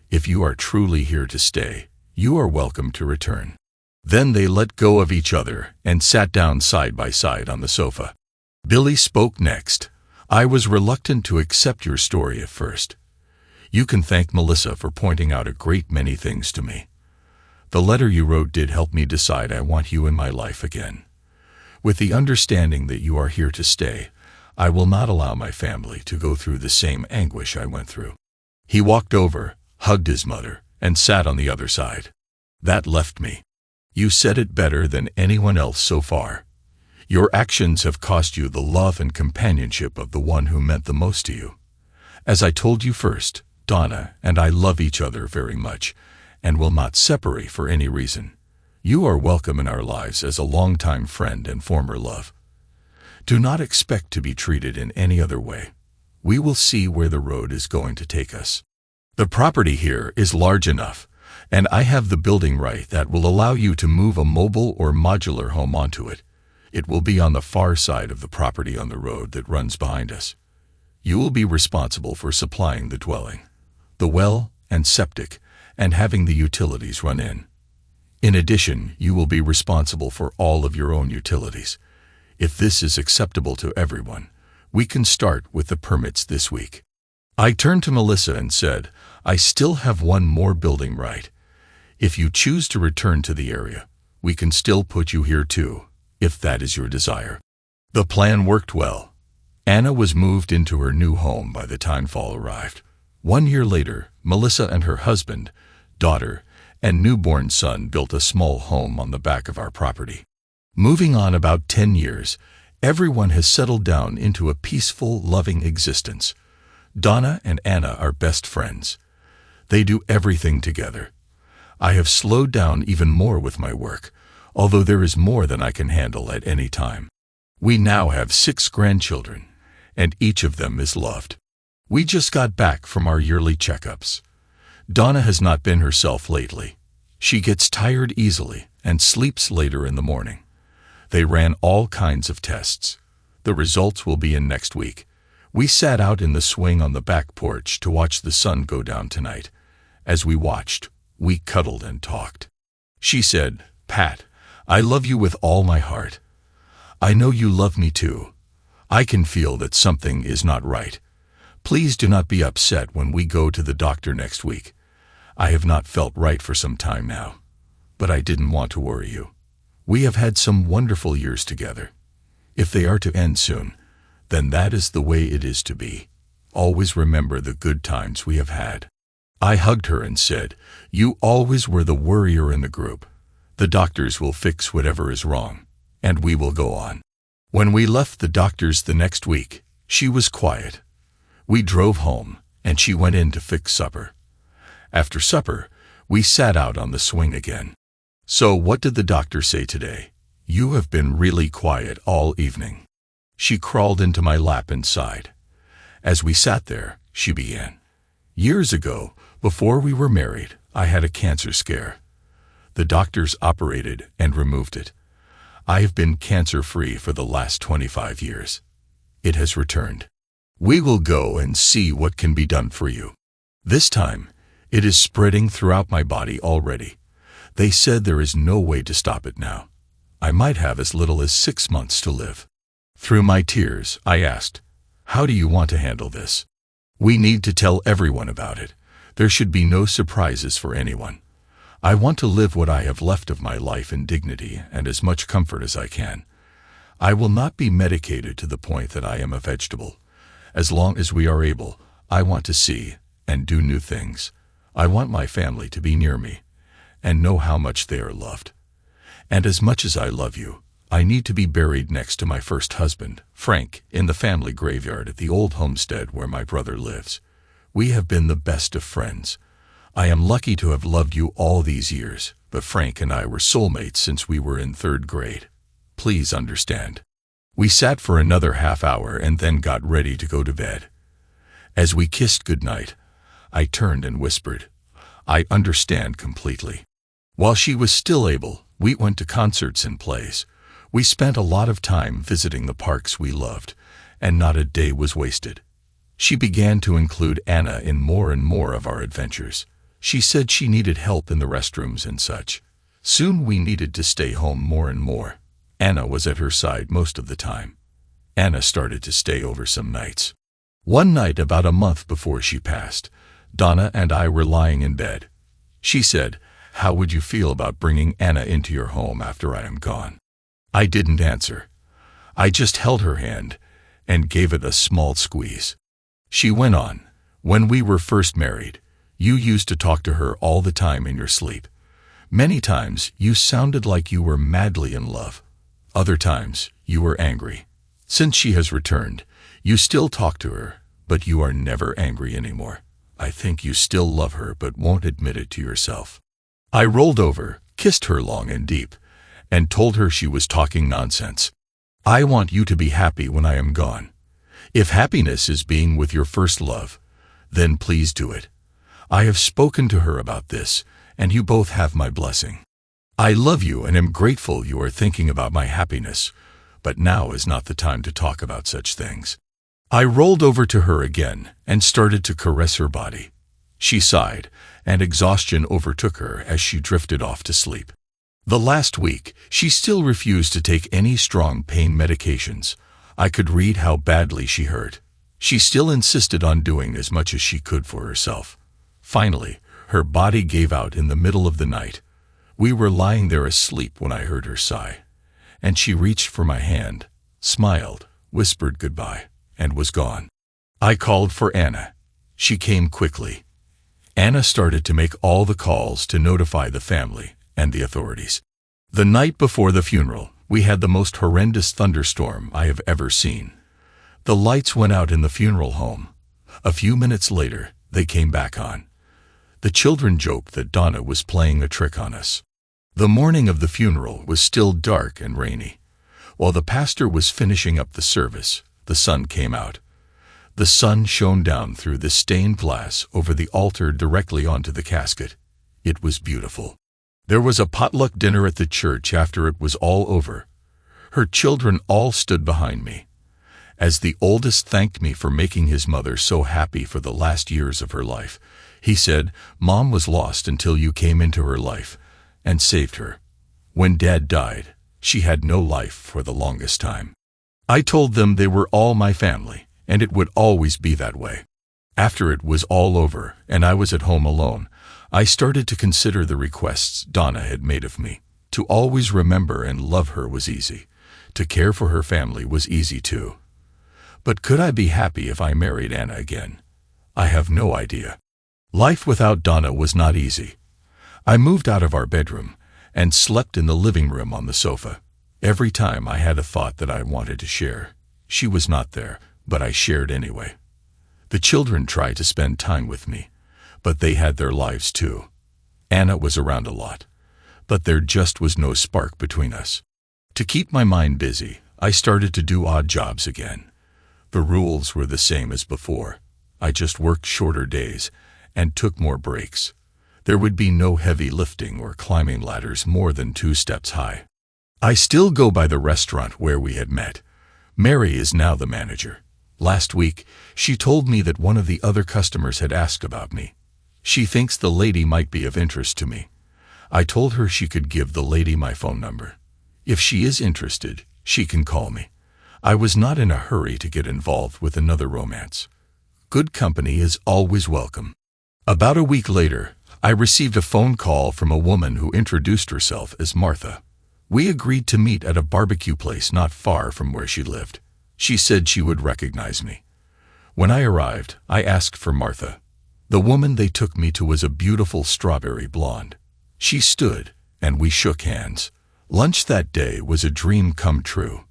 If you are truly here to stay, you are welcome to return." Then they let go of each other and sat down side by side on the sofa. Billy spoke next. "I was reluctant to accept your story at first. You can thank Melissa for pointing out a great many things to me. The letter you wrote did help me decide I want you in my life again. With the understanding that you are here to stay, I will not allow my family to go through the same anguish I went through." He walked over, hugged his mother, and sat on the other side. That left me. "You said it better than anyone else so far. Your actions have cost you the love and companionship of the one who meant the most to you. As I told you first, Donna and I love each other very much and will not separate for any reason. You are welcome in our lives as a longtime friend and former love. Do not expect to be treated in any other way. We will see where the road is going to take us. The property here is large enough, and I have the building right that will allow you to move a mobile or modular home onto it. It will be on the far side of the property on the road that runs behind us. You will be responsible for supplying the dwelling, the well and septic, and having the utilities run in. In addition, you will be responsible for all of your own utilities. If this is acceptable to everyone, we can start with the permits this week." I turned to Melissa and said, "I still have one more building right. If you choose to return to the area, we can still put you here too, if that is your desire." The plan worked well. Anna was moved into her new home by the time fall arrived. 1 year later, Melissa and her husband, daughter, and newborn son built a small home on the back of our property. Moving on about 10 years, everyone has settled down into a peaceful, loving existence. Donna and Anna are best friends. They do everything together. I have slowed down even more with my work, although there is more than I can handle at any time. We now have 6 grandchildren, and each of them is loved. We just got back from our yearly checkups. Donna has not been herself lately. She gets tired easily and sleeps later in the morning. They ran all kinds of tests. The results will be in next week. We sat out in the swing on the back porch to watch the sun go down tonight. As we watched, we cuddled and talked. She said, "Pat, I love you with all my heart. I know you love me too. I can feel that something is not right. Please do not be upset when we go to the doctor next week. I have not felt right for some time now, but I didn't want to worry you. We have had some wonderful years together. If they are to end soon, then that is the way it is to be. Always remember the good times we have had." I hugged her and said, "You always were the worrier in the group. The doctors will fix whatever is wrong, and we will go on." When we left the doctors the next week, she was quiet. We drove home, and she went in to fix supper. After supper, we sat out on the swing again. "So what did the doctor say today? You have been really quiet all evening." She crawled into my lap and sighed. As we sat there, she began. "Years ago, before we were married, I had a cancer scare. The doctors operated and removed it. I have been cancer-free for the last 25 years. It has returned. We will go and see what can be done for you. This time, it is spreading throughout my body already. They said there is no way to stop it now. I might have as little as 6 months to live." Through my tears, I asked, "How do you want to handle this?" "We need to tell everyone about it. There should be no surprises for anyone. I want to live what I have left of my life in dignity and as much comfort as I can. I will not be medicated to the point that I am a vegetable. As long as we are able, I want to see and do new things. I want my family to be near me and know how much they are loved. And as much as I love you, I need to be buried next to my first husband, Frank, in the family graveyard at the old homestead where my brother lives. We have been the best of friends. I am lucky to have loved you all these years, but Frank and I were soulmates since we were in 3rd grade. Please understand." We sat for another half hour and then got ready to go to bed. As we kissed goodnight, I turned and whispered, "I understand completely." While she was still able, we went to concerts and plays. We spent a lot of time visiting the parks we loved, and not a day was wasted. She began to include Anna in more and more of our adventures. She said she needed help in the restrooms and such. Soon we needed to stay home more and more. Anna was at her side most of the time. Anna started to stay over some nights. One night about a month before she passed, Donna and I were lying in bed. She said, "How would you feel about bringing Anna into your home after I am gone?" I didn't answer. I just held her hand and gave it a small squeeze. She went on, "When we were first married, you used to talk to her all the time in your sleep. Many times you sounded like you were madly in love. Other times you were angry. Since she has returned, you still talk to her, but you are never angry anymore. I think you still love her but won't admit it to yourself." I rolled over, kissed her long and deep, and told her she was talking nonsense. "I want you to be happy when I am gone. If happiness is being with your first love, then please do it. I have spoken to her about this, and you both have my blessing. I love you and am grateful you are thinking about my happiness, but now is not the time to talk about such things." I rolled over to her again and started to caress her body. She sighed, and exhaustion overtook her as she drifted off to sleep. The last week, she still refused to take any strong pain medications. I could read how badly she hurt. She still insisted on doing as much as she could for herself. Finally, her body gave out in the middle of the night. We were lying there asleep when I heard her sigh, and she reached for my hand, smiled, whispered goodbye, and was gone. I called for Anna. She came quickly. Anna started to make all the calls to notify the family and the authorities. The night before the funeral, we had the most horrendous thunderstorm I have ever seen. The lights went out in the funeral home. A few minutes later, they came back on. The children joked that Donna was playing a trick on us. The morning of the funeral was still dark and rainy. While the pastor was finishing up the service, the sun came out. The sun shone down through the stained glass over the altar directly onto the casket. It was beautiful. There was a potluck dinner at the church after it was all over. Her children all stood behind me. As the oldest thanked me for making his mother so happy for the last years of her life, he said, "Mom was lost until you came into her life and saved her. When Dad died, she had no life for the longest time." I told them they were all my family, and it would always be that way. After it was all over and I was at home alone, I started to consider the requests Donna had made of me. To always remember and love her was easy. To care for her family was easy too. But could I be happy if I married Anna again? I have no idea. Life without Donna was not easy. I moved out of our bedroom and slept in the living room on the sofa. Every time I had a thought that I wanted to share. She was not there, but I shared anyway. The children tried to spend time with me, but they had their lives too. Anna was around a lot, but there just was no spark between us. To keep my mind busy, I started to do odd jobs again. The rules were the same as before. I just worked shorter days and took more breaks. There would be no heavy lifting or climbing ladders more than 2 steps high. I still go by the restaurant where we had met. Mary is now the manager. Last week, she told me that one of the other customers had asked about me. She thinks the lady might be of interest to me. I told her she could give the lady my phone number. If she is interested, she can call me. I was not in a hurry to get involved with another romance. Good company is always welcome. About a week later, I received a phone call from a woman who introduced herself as Martha. We agreed to meet at a barbecue place not far from where she lived. She said she would recognize me. When I arrived, I asked for Martha. The woman they took me to was a beautiful strawberry blonde. She stood, and we shook hands. Lunch that day was a dream come true.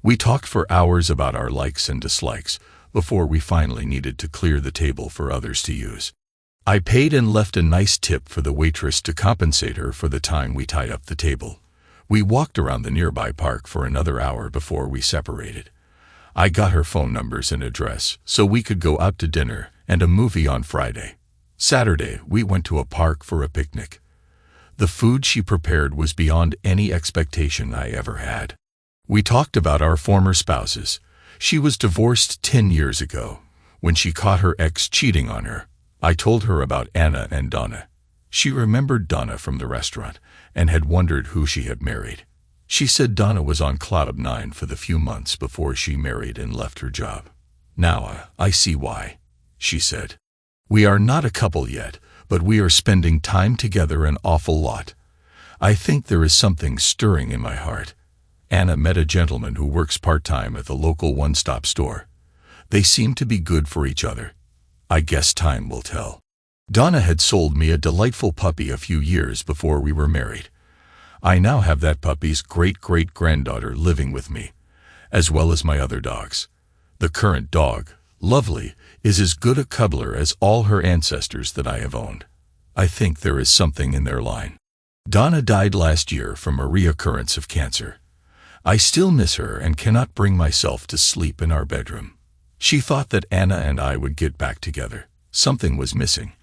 We talked for hours about our likes and dislikes before we finally needed to clear the table for others to use. I paid and left a nice tip for the waitress to compensate her for the time we tied up the table. We walked around the nearby park for another hour before we separated. I got her phone numbers and address so we could go out to dinner and a movie on Friday. Saturday, we went to a park for a picnic. The food she prepared was beyond any expectation I ever had. We talked about our former spouses. She was divorced 10 years ago. When she caught her ex cheating on her, I told her about Anna and Donna. She remembered Donna from the restaurant and had wondered who she had married. She said Donna was on cloud 9 for the few months before she married and left her job. Now I see why, she said. We are not a couple yet, but we are spending time together an awful lot. I think there is something stirring in my heart. Anna met a gentleman who works part-time at the local one-stop store. They seem to be good for each other. I guess time will tell. Donna had sold me a delightful puppy a few years before we were married. I now have that puppy's great-great-granddaughter living with me, as well as my other dogs. The current dog, Lovely, is as good a cuddler as all her ancestors that I have owned. I think there is something in their line. Donna died last year from a reoccurrence of cancer. I still miss her and cannot bring myself to sleep in our bedroom. She thought that Anna and I would get back together. Something was missing,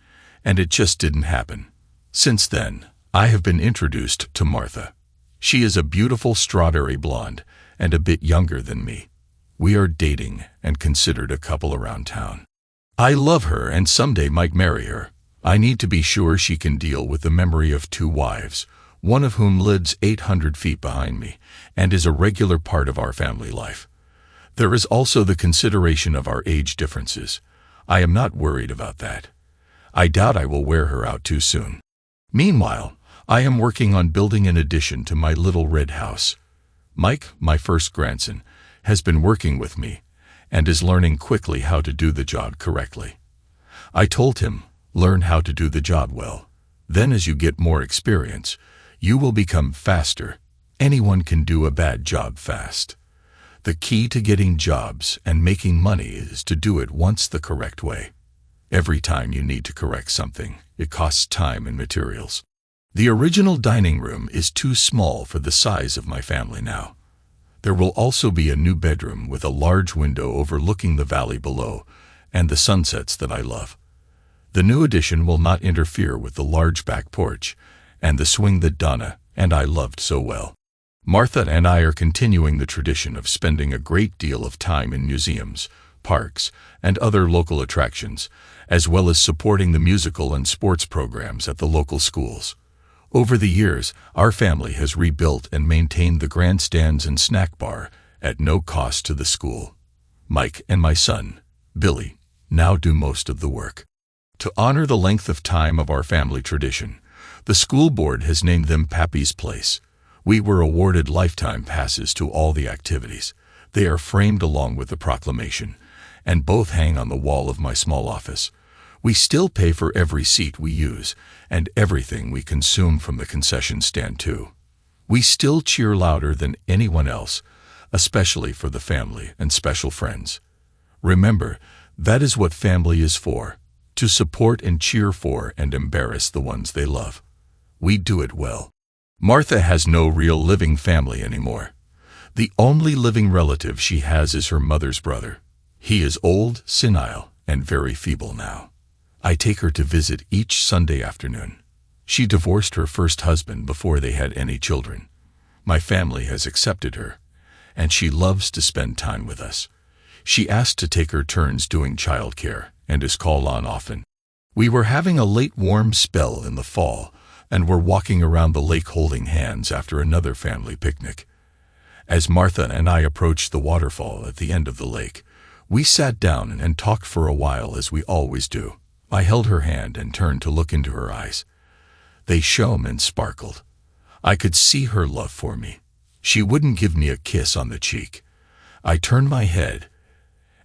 and it just didn't happen. Since then, I have been introduced to Martha. She is a beautiful strawberry blonde and a bit younger than me. We are dating and considered a couple around town. I love her and someday might marry her. I need to be sure she can deal with the memory of 2 wives, one of whom lives 800 feet behind me and is a regular part of our family life. There is also the consideration of our age differences. I am not worried about that. I doubt I will wear her out too soon. Meanwhile, I am working on building an addition to my little red house. Mike, my first grandson, has been working with me and is learning quickly how to do the job correctly. I told him, learn how to do the job well. Then as you get more experience, you will become faster. Anyone can do a bad job fast. The key to getting jobs and making money is to do it once the correct way. Every time you need to correct something, it costs time and materials. The original dining room is too small for the size of my family now. There will also be a new bedroom with a large window overlooking the valley below and the sunsets that I love. The new addition will not interfere with the large back porch and the swing that Donna and I loved so well. Martha and I are continuing the tradition of spending a great deal of time in museums, parks, and other local attractions, as well as supporting the musical and sports programs at the local schools. Over the years, our family has rebuilt and maintained the grandstands and snack bar at no cost to the school. Mike and my son, Billy, now do most of the work. To honor the length of time of our family tradition, the school board has named them Pappy's Place. We were awarded lifetime passes to all the activities. They are framed along with the proclamation, and both hang on the wall of my small office. We still pay for every seat we use, and everything we consume from the concession stand too. We still cheer louder than anyone else, especially for the family and special friends. Remember, that is what family is for, to support and cheer for and embarrass the ones they love. We do it well. Martha has no real living family anymore. The only living relative she has is her mother's brother. He is old, senile, and very feeble now. I take her to visit each Sunday afternoon. She divorced her first husband before they had any children. My family has accepted her, and she loves to spend time with us. She asked to take her turns doing childcare and is called on often. We were having a late warm spell in the fall and were walking around the lake holding hands after another family picnic. As Martha and I approached the waterfall at the end of the lake, we sat down and talked for a while as we always do. I held her hand and turned to look into her eyes. They shone and sparkled. I could see her love for me. She wouldn't give me a kiss on the cheek. I turned my head,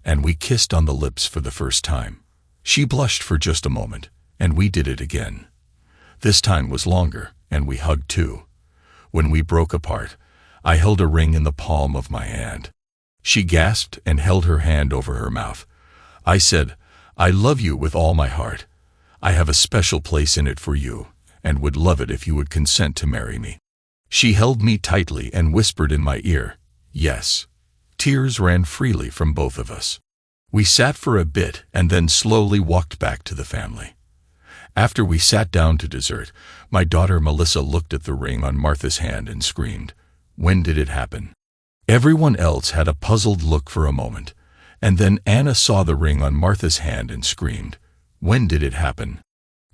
and we kissed on the lips for the first time. She blushed for just a moment, and we did it again. This time was longer, and we hugged too. When we broke apart, I held a ring in the palm of my hand. She gasped and held her hand over her mouth. I said, "I love you with all my heart. I have a special place in it for you, and would love it if you would consent to marry me." She held me tightly and whispered in my ear, "Yes." Tears ran freely from both of us. We sat for a bit and then slowly walked back to the family. After we sat down to dessert, my daughter Melissa looked at the ring on Martha's hand and screamed, "When did it happen?" Everyone else had a puzzled look for a moment, and then Anna saw the ring on Martha's hand and screamed, "When did it happen?"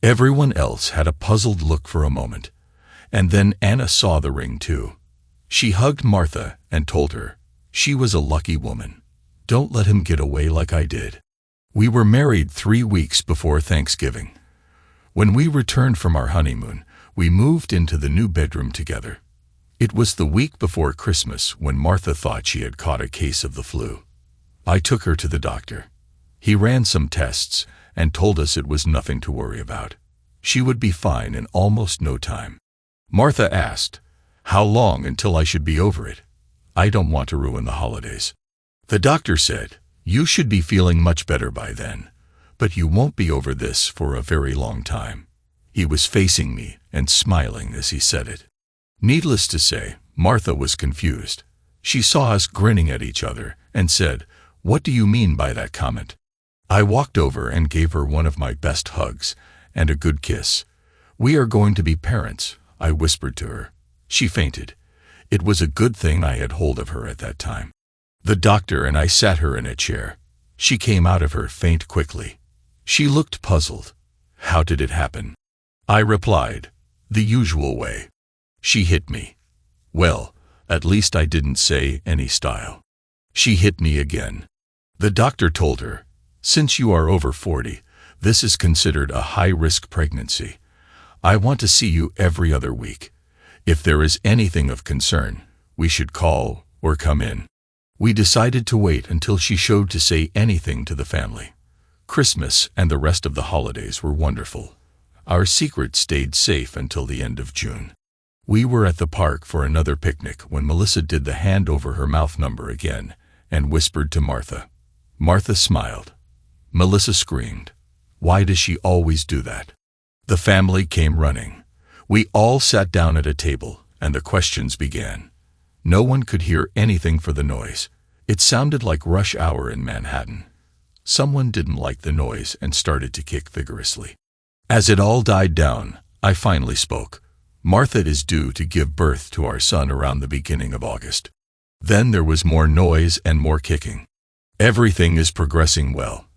Everyone else had a puzzled look for a moment, and then Anna saw the ring too. She hugged Martha and told her she was a lucky woman. Don't let him get away like I did. We were married 3 weeks before Thanksgiving. When we returned from our honeymoon, we moved into the new bedroom together. It was the week before Christmas when Martha thought she had caught a case of the flu. I took her to the doctor. He ran some tests and told us it was nothing to worry about. She would be fine in almost no time. Martha asked, "How long until I should be over it? I don't want to ruin the holidays." The doctor said, "You should be feeling much better by then, but you won't be over this for a very long time." He was facing me and smiling as he said it. Needless to say, Martha was confused. She saw us grinning at each other and said, "What do you mean by that comment?" I walked over and gave her one of my best hugs and a good kiss. "We are going to be parents," I whispered to her. She fainted. It was a good thing I had hold of her at that time. The doctor and I sat her in a chair. She came out of her faint quickly. She looked puzzled. "How did it happen?" I replied, "The usual way. She hit me." Well, at least I didn't say any style. She hit me again. The doctor told her, "Since you are over 40, this is considered a high-risk pregnancy. I want to see you every other week. If there is anything of concern, we should call or come in." We decided to wait until she showed to say anything to the family. Christmas and the rest of the holidays were wonderful. Our secret stayed safe until the end of June. We were at the park for another picnic when Melissa did the hand over her mouth number again and whispered to Martha. Martha smiled. Melissa screamed, "Why does she always do that?" The family came running. We all sat down at a table and the questions began. No one could hear anything for the noise. It sounded like rush hour in Manhattan. Someone didn't like the noise and started to kick vigorously. As it all died down, I finally spoke. "Martha is due to give birth to our son around the beginning of August." Then there was more noise and more kicking. "Everything is progressing well.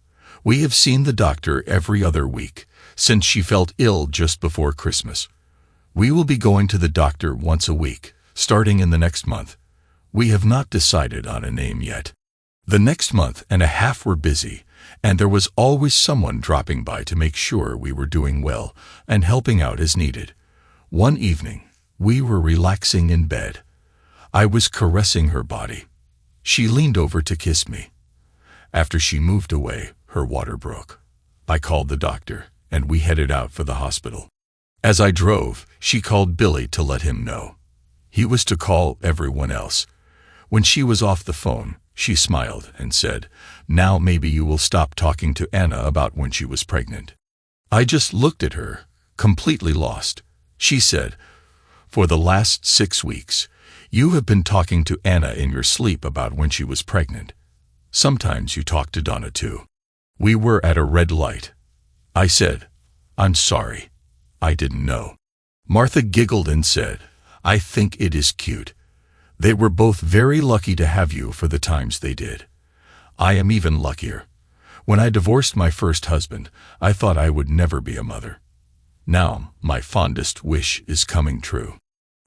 We have seen the doctor every other week since she felt ill just before Christmas. We will be going to the doctor once a week, starting in the next month. We have not decided on a name yet." The next month and a half were busy, and there was always someone dropping by to make sure we were doing well and helping out as needed. One evening, we were relaxing in bed. I was caressing her body. She leaned over to kiss me. After she moved away, her water broke. I called the doctor, and we headed out for the hospital. As I drove, she called Billy to let him know. He was to call everyone else. When she was off the phone, she smiled and said, "Now maybe you will stop talking to Anna about when she was pregnant." I just looked at her, completely lost. She said, For the last 6 weeks, you have been talking to Anna in your sleep about when she was pregnant. Sometimes you talk to Donna too. We were at a red light. I said, I'm sorry. I didn't know. Martha giggled and said, I think it is cute. They were both very lucky to have you for the times they did. I am even luckier. When I divorced my first husband, I thought I would never be a mother. Now, my fondest wish is coming true.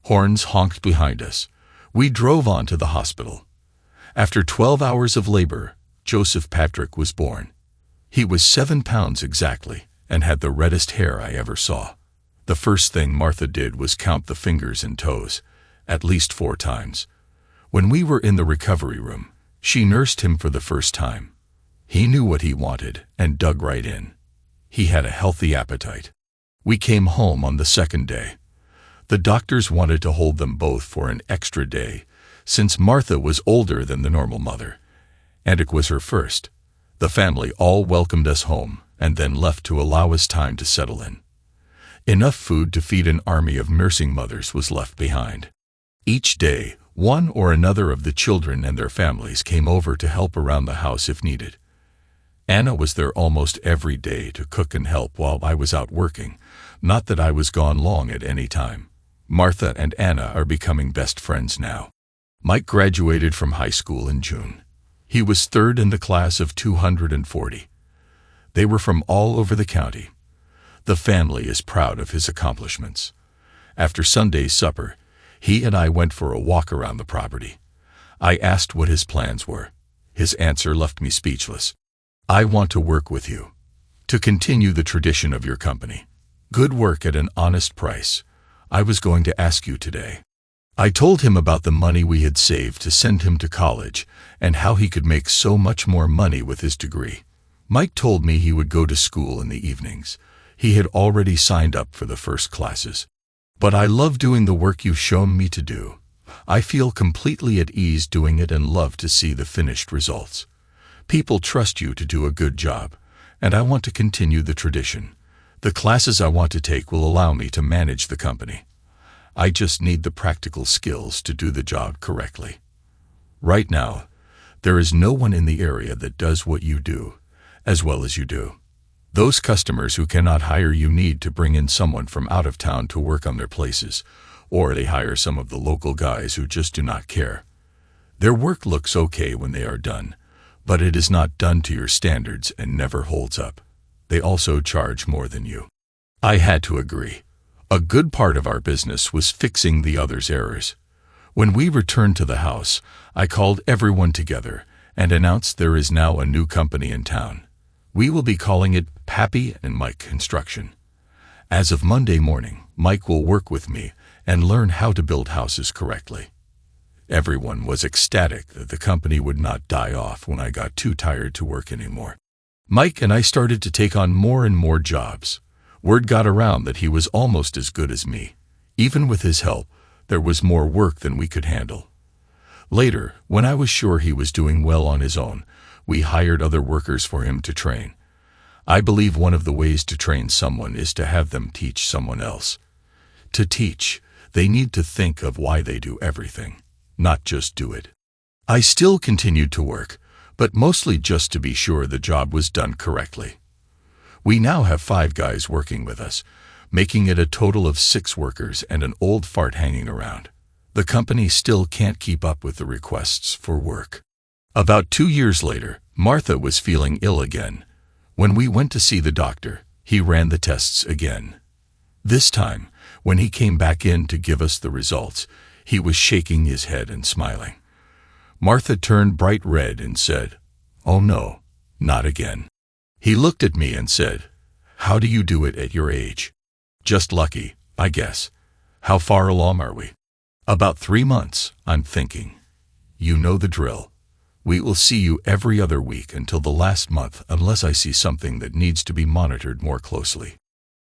Horns honked behind us. We drove on to the hospital. After 12 hours of labor, Joseph Patrick was born. He was 7 pounds exactly and had the reddest hair I ever saw. The first thing Martha did was count the fingers and toes, at least 4 times. When we were in the recovery room, she nursed him for the first time. He knew what he wanted and dug right in. He had a healthy appetite. We came home on the second day. The doctors wanted to hold them both for an extra day, since Martha was older than the normal mother, and it was her first. The family all welcomed us home and then left to allow us time to settle in. Enough food to feed an army of nursing mothers was left behind. Each day, one or another of the children and their families came over to help around the house if needed. Anna was there almost every day to cook and help while I was out working, not that I was gone long at any time. Martha and Anna are becoming best friends now. Mike graduated from high school in June. He was third in the class of 240. They were from all over the county. The family is proud of his accomplishments. After Sunday's supper, he and I went for a walk around the property. I asked what his plans were. His answer left me speechless. I want to work with you, to continue the tradition of your company. Good work at an honest price. I was going to ask you today. I told him about the money we had saved to send him to college and how he could make so much more money with his degree. Mike told me he would go to school in the evenings. He had already signed up for the first classes. But I love doing the work you've shown me to do. I feel completely at ease doing it and love to see the finished results. People trust you to do a good job, and I want to continue the tradition. The classes I want to take will allow me to manage the company. I just need the practical skills to do the job correctly. Right now, there is no one in the area that does what you do, as well as you do. Those customers who cannot hire you need to bring in someone from out of town to work on their places, or they hire some of the local guys who just do not care. Their work looks okay when they are done, but it is not done to your standards and never holds up. They also charge more than you. I had to agree. A good part of our business was fixing the other's errors. When we returned to the house, I called everyone together and announced there is now a new company in town. We will be calling it Pappy and Mike Construction. As of Monday morning, Mike will work with me and learn how to build houses correctly. Everyone was ecstatic that the company would not die off when I got too tired to work anymore. Mike and I started to take on more and more jobs. Word got around that he was almost as good as me. Even with his help, there was more work than we could handle. Later, when I was sure he was doing well on his own, we hired other workers for him to train. I believe one of the ways to train someone is to have them teach someone else. To teach, they need to think of why they do everything, not just do it. I still continued to work, but mostly just to be sure the job was done correctly. We now have 5 guys working with us, making it a total of 6 workers and an old fart hanging around. The company still can't keep up with the requests for work. About 2 years later, Martha was feeling ill again. When we went to see the doctor, he ran the tests again. This time, when he came back in to give us the results, he was shaking his head and smiling. Martha turned bright red and said, "Oh no, not again." He looked at me and said, "How do you do it at your age?" "Just lucky, I guess." "How far along are we?" "About 3 months, I'm thinking." "You know the drill. We will see you every other week until the last month unless I see something that needs to be monitored more closely."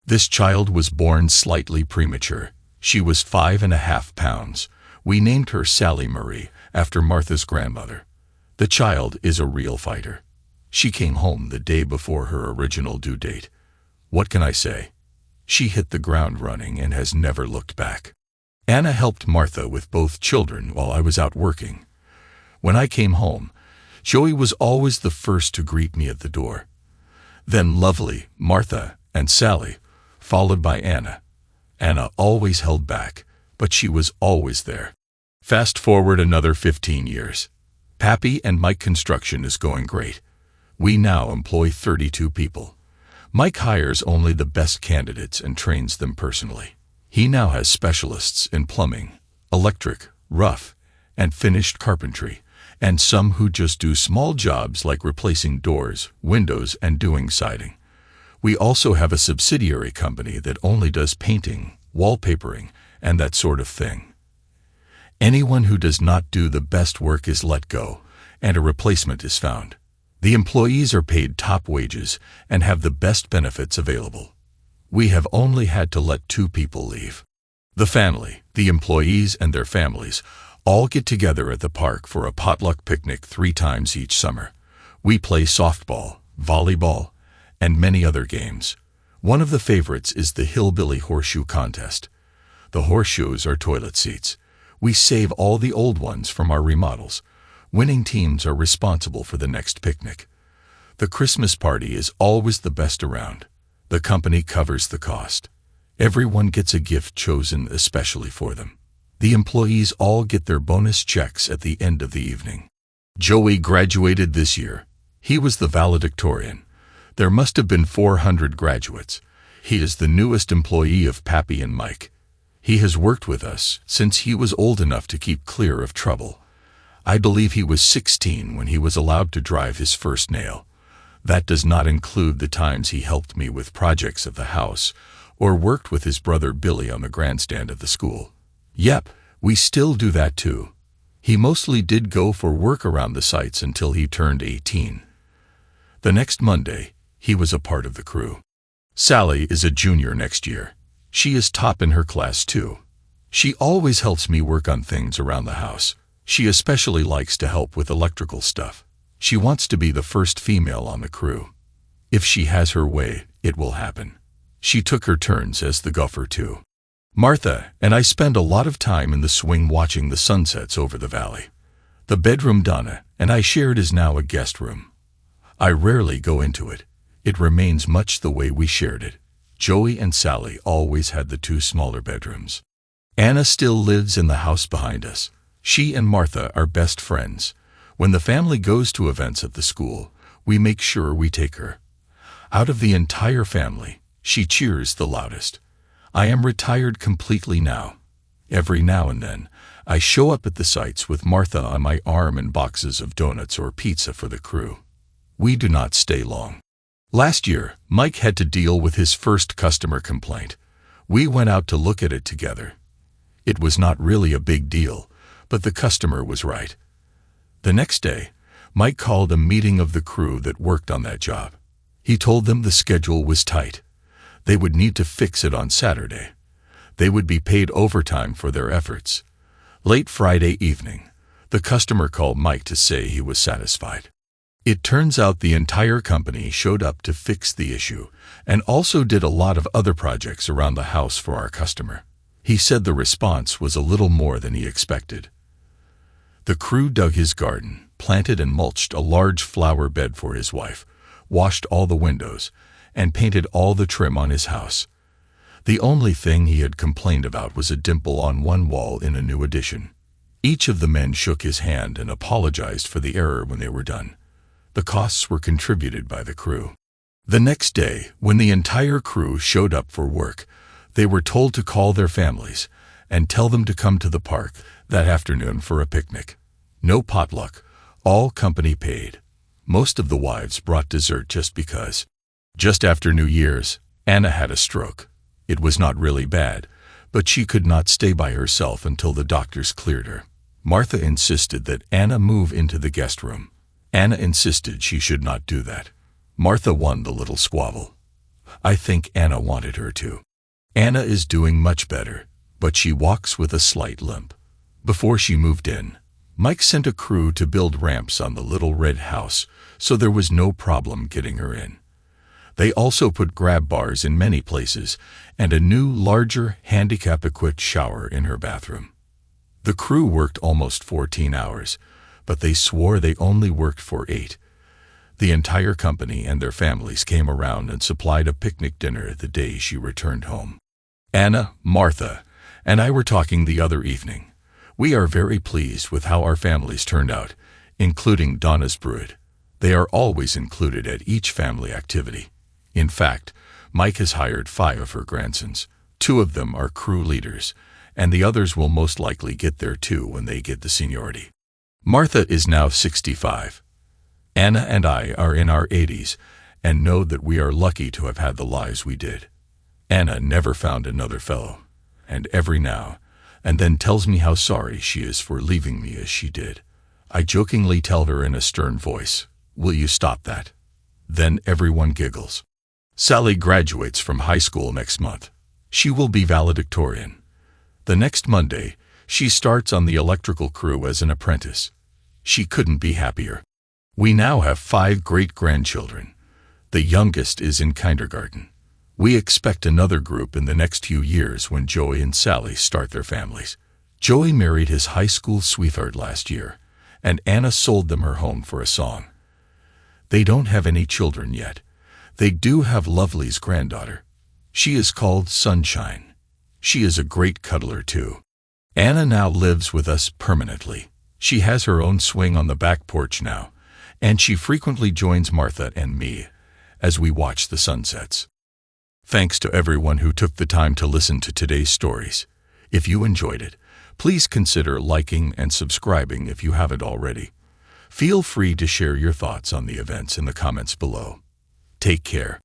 This child was born slightly premature. She was 5.5 pounds. We named her Sally Marie, after Martha's grandmother. The child is a real fighter. She came home the day before her original due date. What can I say? She hit the ground running and has never looked back. Anna helped Martha with both children while I was out working. When I came home, Joey was always the first to greet me at the door. Then lovely Martha and Sally, followed by Anna. Anna always held back, but she was always there. Fast forward another 15 years. Pappy and Mike construction is going great. We now employ 32 people. Mike hires only the best candidates and trains them personally. He now has specialists in plumbing, electric, rough, and finished carpentry, and some who just do small jobs like replacing doors, windows, and doing siding. We also have a subsidiary company that only does painting, wallpapering, and that sort of thing. Anyone who does not do the best work is let go, and a replacement is found. The employees are paid top wages and have the best benefits available. We have only had to let 2 people leave. The family, the employees and their families, all get together at the park for a potluck picnic 3 times each summer. We play softball, volleyball, and many other games. One of the favorites is the Hillbilly Horseshoe Contest. The horseshoes are toilet seats. We save all the old ones from our remodels. Winning teams are responsible for the next picnic. The Christmas party is always the best around. The company covers the cost. Everyone gets a gift chosen especially for them. The employees all get their bonus checks at the end of the evening. Joey graduated this year. He was the valedictorian. There must have been 400 graduates. He is the newest employee of Pappy and Mike. He has worked with us since he was old enough to keep clear of trouble. I believe he was 16 when he was allowed to drive his first nail. That does not include the times he helped me with projects of the house or worked with his brother Billy on the grandstand of the school. Yep, we still do that too. He mostly did go for work around the sites until he turned 18. The next Monday, he was a part of the crew. Sally is a junior next year. She is top in her class too. She always helps me work on things around the house. She especially likes to help with electrical stuff. She wants to be the first female on the crew. If she has her way, it will happen. She took her turns as the gopher too. Martha and I spend a lot of time in the swing watching the sunsets over the valley. The bedroom Donna and I shared is now a guest room. I rarely go into it. It remains much the way we shared it. Joey and Sally always had the 2 smaller bedrooms. Anna still lives in the house behind us. She and Martha are best friends. When the family goes to events at the school, we make sure we take her. Out of the entire family, she cheers the loudest. I am retired completely now. Every now and then, I show up at the sites with Martha on my arm and boxes of donuts or pizza for the crew. We do not stay long. Last year, Mike had to deal with his first customer complaint. We went out to look at it together. It was not really a big deal, but the customer was right. The next day, Mike called a meeting of the crew that worked on that job. He told them the schedule was tight. They would need to fix it on Saturday. They would be paid overtime for their efforts. Late Friday evening, the customer called Mike to say he was satisfied. It turns out the entire company showed up to fix the issue and also did a lot of other projects around the house for our customer. He said the response was a little more than he expected. The crew dug his garden, planted and mulched a large flower bed for his wife, washed all the windows, and painted all the trim on his house. The only thing he had complained about was a dimple on one wall in a new addition. Each of the men shook his hand and apologized for the error when they were done. The costs were contributed by the crew. The next day, when the entire crew showed up for work, they were told to call their families and tell them to come to the park that afternoon for a picnic. No potluck, all company paid. Most of the wives brought dessert just because. Just after New Year's, Anna had a stroke. It was not really bad, but she could not stay by herself until the doctors cleared her. Martha insisted that Anna move into the guest room. Anna insisted she should not do that. Martha won the little squabble. I think Anna wanted her to. Anna is doing much better, but she walks with a slight limp. Before she moved in, Mike sent a crew to build ramps on the little red house, so there was no problem getting her in. They also put grab bars in many places and a new, larger, handicap-equipped shower in her bathroom. The crew worked almost 14 hours, but they swore they only worked for 8. The entire company and their families came around and supplied a picnic dinner the day she returned home. Anna, Martha, and I were talking the other evening. We are very pleased with how our families turned out, including Donna's brood. They are always included at each family activity. In fact, Mike has hired 5 of her grandsons. 2 of them are crew leaders, and the others will most likely get there too when they get the seniority. Martha is now 65. Anna and I are in our 80s and know that we are lucky to have had the lives we did. Anna never found another fellow, and every now and then tells me how sorry she is for leaving me as she did. I jokingly tell her in a stern voice, "Will you stop that?" Then everyone giggles. Sally graduates from high school next month. She will be valedictorian. The next Monday, she starts on the electrical crew as an apprentice. She couldn't be happier. We now have 5 great-grandchildren. The youngest is in kindergarten. We expect another group in the next few years when Joey and Sally start their families. Joey married his high school sweetheart last year, and Anna sold them her home for a song. They don't have any children yet. They do have Lovely's granddaughter. She is called Sunshine. She is a great cuddler too. Anna now lives with us permanently. She has her own swing on the back porch now, and she frequently joins Martha and me as we watch the sunsets. Thanks to everyone who took the time to listen to today's stories. If you enjoyed it, please consider liking and subscribing if you haven't already. Feel free to share your thoughts on the events in the comments below. Take care.